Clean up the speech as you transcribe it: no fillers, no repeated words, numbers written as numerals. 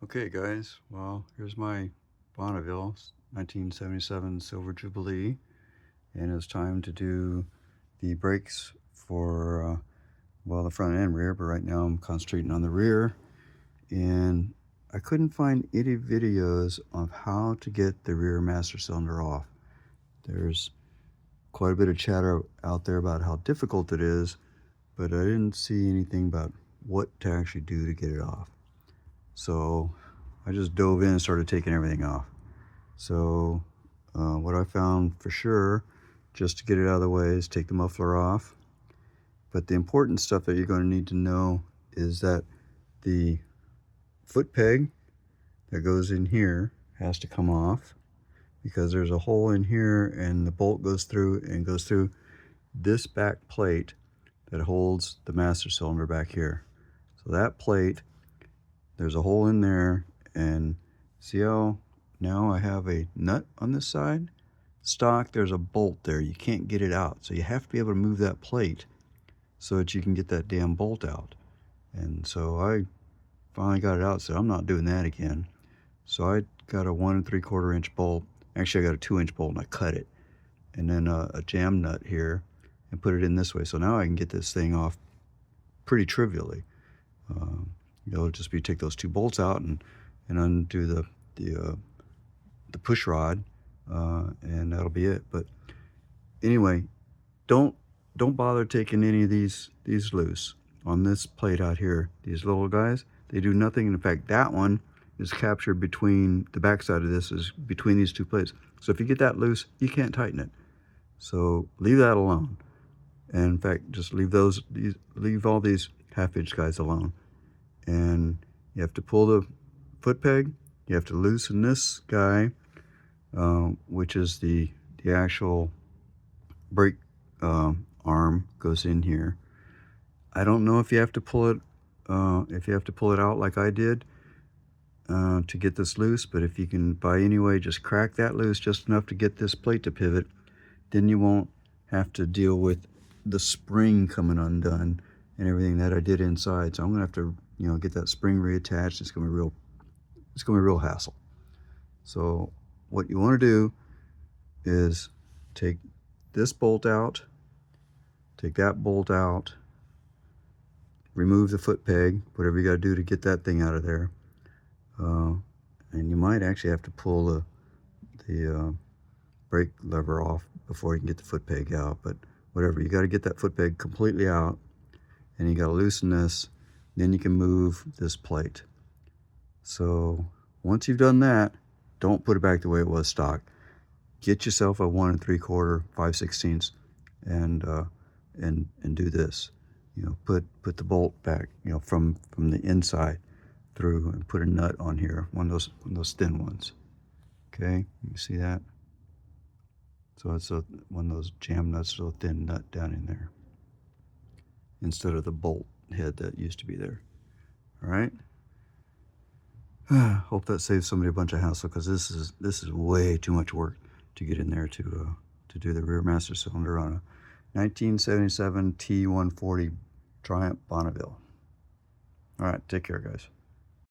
Okay guys, well here's my Bonneville 1977 Silver Jubilee, and it's time to do the brakes for well, the front and rear, but right now I'm concentrating on the rear. And I couldn't find any videos of how to get the rear master cylinder off. There's quite a bit of chatter out there about how difficult it is, but I didn't see anything about what to actually do to get it off. So I just dove in and started taking everything off. So what I found for sure, just to get it out of the way, is take the muffler off. But the important stuff that you're going to need to know is that the foot peg that goes in here has to come off, because there's a hole in here and the bolt goes through this back plate that holds the master cylinder back here. So that plate, there's a hole in there, and see how now I have a nut on this side? Stock, there's a bolt there. You can't get it out. So you have to be able to move that plate so that you can get that damn bolt out. And so I finally got it out, so I'm not doing that again. So I got a 1 3/4 inch bolt. Actually, I got a 2-inch bolt and I cut it. And then a jam nut here and put it in this way. So now I can get this thing off pretty trivially. It'll just be take those 2 bolts out and undo the push rod, and that'll be it. But anyway, don't bother taking any of these loose on this plate out here. These little guys, they do nothing. In fact, that one is captured between the backside of this, is between these 2 plates. So if you get that loose, you can't tighten it. So leave that alone. And in fact, just leave all these 1/2 inch guys alone. And you have to pull the foot peg. You have to loosen this guy, which is the actual brake arm goes in here. I don't know if you have to pull it out like I did to get this loose, but if you can by any way just crack that loose just enough to get this plate to pivot, then you won't have to deal with the spring coming undone and everything that I did inside. So I'm gonna have to, get that spring reattached. It's gonna be real hassle. So what you want to do is take this bolt out, take that bolt out, remove the foot peg, whatever you got to do to get that thing out of there. And you might actually have to pull the brake lever off before you can get the foot peg out, but whatever, you got to get that foot peg completely out, and you got to loosen this, then you can move this plate. So once you've done that, don't put it back the way it was stock. Get yourself a 1 3/4, 5/16, and do this. Put the bolt back, from the inside through, and put a nut on here, one of those thin ones. Okay, you see that? So it's one of those jam nuts, a thin nut down in there, instead of the bolt head that used to be there. All right. Hope that saves somebody a bunch of hassle, because this is way too much work to get in there to do the rear master cylinder on a 1977 T140 Triumph Bonneville. All right, take care, guys.